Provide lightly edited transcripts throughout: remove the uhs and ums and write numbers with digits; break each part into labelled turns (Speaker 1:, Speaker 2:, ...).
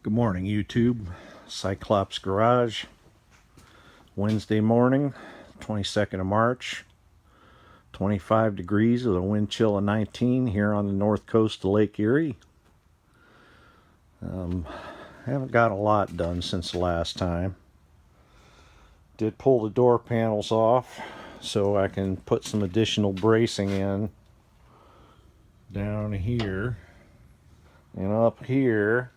Speaker 1: Good morning, YouTube. Cyclops Garage. Wednesday morning, 22nd of March. 25 degrees with a wind chill of 19 here on the north coast of Lake Erie. Haven't got a lot done since the last time. Did pull the door panels off so I can put some additional bracing in down here and up here.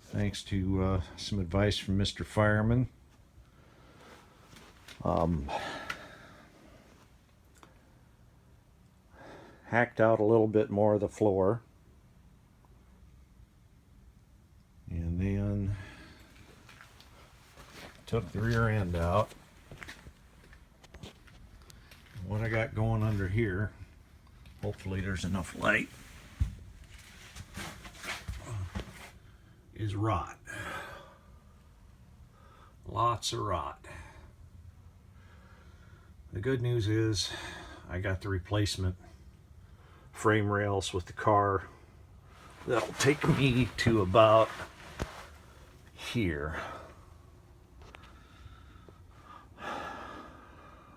Speaker 1: Thanks to some advice from Mr. Fireman. Hacked out a little bit more of the floor. And then took the rear end out. What I got going under here, hopefully there's enough light, is rot. Lots of rot. The good news is I got the replacement frame rails with the car. That'll take me to about here.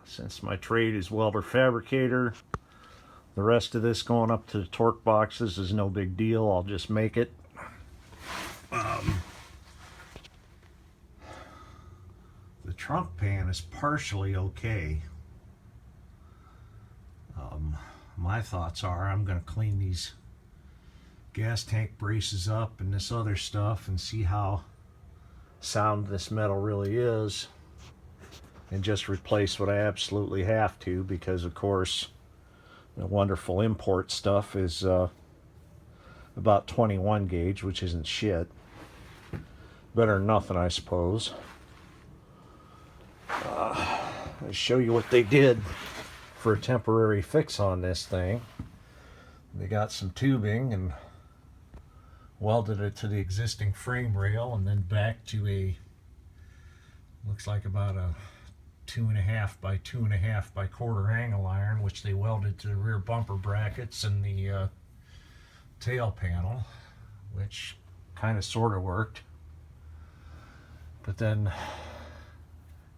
Speaker 1: Since my trade is welder fabricator, the rest of this going up to the torque boxes is no big deal. I'll just make it. The trunk pan is partially okay. My thoughts are I'm going to clean these gas tank braces up and this other stuff and see how sound this metal really is, and just replace what I absolutely have to, because of course the wonderful import stuff is about 21 gauge, which isn't shit. Better than nothing, I suppose. I'll show you what they did for a temporary fix on this thing. They got some tubing and welded it to the existing frame rail and then back to a, looks like about a 2.5 by 2.5 by quarter angle iron, which they welded to the rear bumper brackets and the tail panel, which kind of sort of worked. But then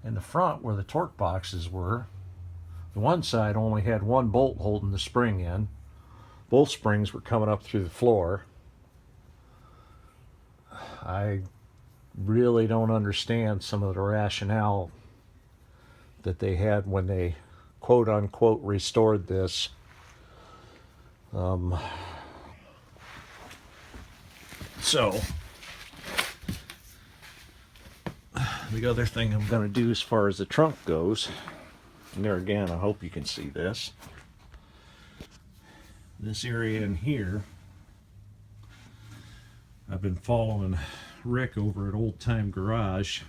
Speaker 1: in the front where the torque boxes were, the one side only had one bolt holding the spring in. Both springs were coming up through the floor. I really don't understand some of the rationale that they had when they quote unquote restored this. So the other thing I'm going to do as far as the trunk goes, and there again, I hope you can see this. This area in here, I've been following Rick over at Old Time Garage.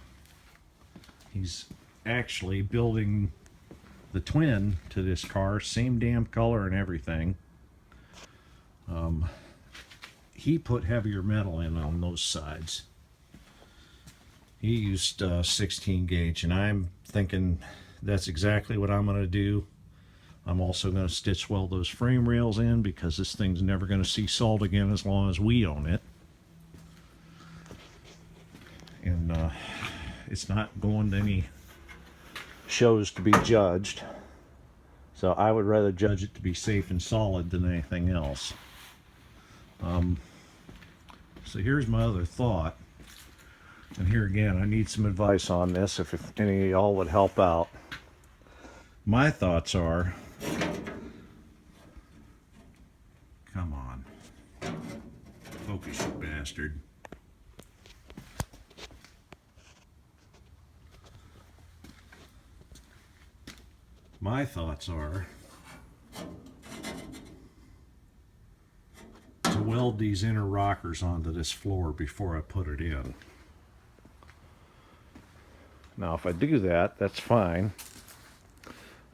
Speaker 1: He's actually building the twin to this car, same damn color and everything. He put heavier metal in on those sides. He used 16 gauge, and I'm thinking that's exactly what I'm going to do. I'm also going to stitch weld those frame rails in, because this thing's never going to see salt again as long as we own it. And it's not going to any shows to be judged. So I would rather judge it to be safe and solid than anything else. So here's my other thought. And here again, I need some advice on this, if any of y'all would help out. My thoughts are, come on, focus, you bastard. My thoughts are to weld these inner rockers onto this floor before I put it in. Now if I do that, that's fine.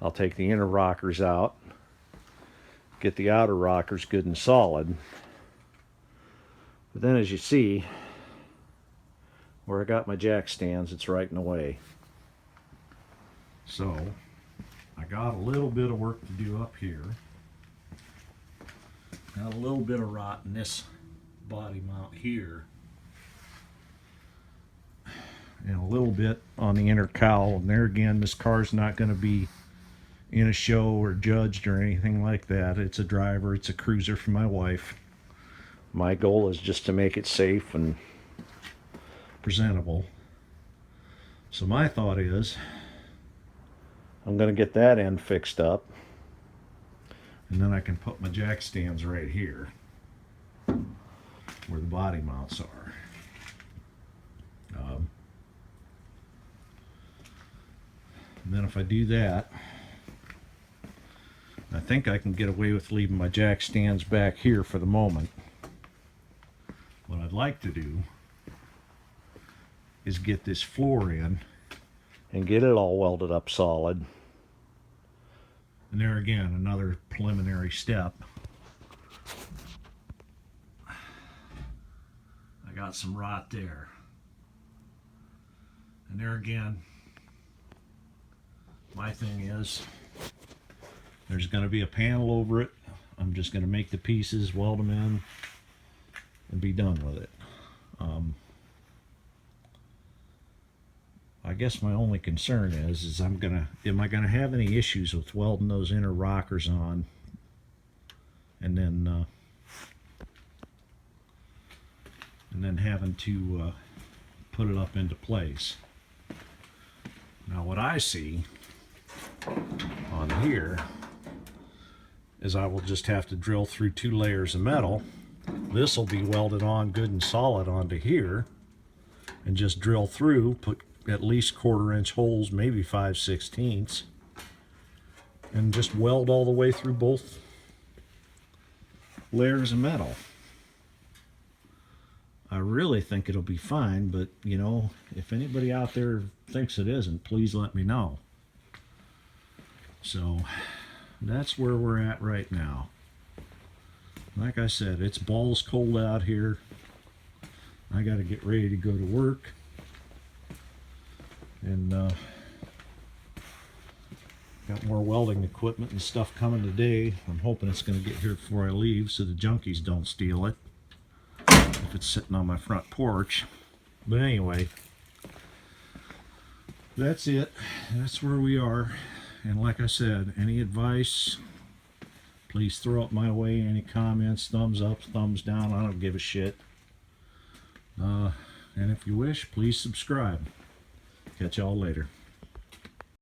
Speaker 1: I'll take the inner rockers out, get the outer rockers good and solid. But then as you see, where I got my jack stands, it's right in the way. So I got a little bit of work to do up here. Got a little bit of rot in this body mount here, and a little bit on the inner cowl. And there again, this car's not going to be in a show or judged or anything like that. It's a driver, it's a cruiser for my wife. My goal is just to make it safe and presentable. So my thought is, I'm going to get that end fixed up, and then I can put my jack stands right here where the body mounts are. And then if I do that, I think I can get away with leaving my jack stands back here for the moment. What I'd like to do is get this floor in and get it all welded up solid. And there again, another preliminary step. I got some rot there. And there again, my thing is, there's going to be a panel over it. I'm just going to make the pieces, weld them in, and be done with it. I guess my only concern is am I gonna have any issues with welding those inner rockers on, and then having to put it up into place. Now what I see on here is I will just have to drill through 2 layers of metal. This will be welded on good and solid onto here, and just drill through, put at least 1/4 inch holes, maybe 5/16, and just weld all the way through both layers of metal. I really think it'll be fine, but you know, if anybody out there thinks it isn't, please let me know. So that's where we're at right now. Like I said, it's balls cold out here. I got to get ready to go to work. And got more welding equipment and stuff coming today. I'm hoping it's going to get here before I leave so the junkies don't steal it if it's sitting on my front porch. But anyway, that's it. That's where we are. And like I said, any advice, please throw it my way. Any comments, thumbs up, thumbs down, I don't give a shit. And if you wish, please subscribe. Catch y'all later.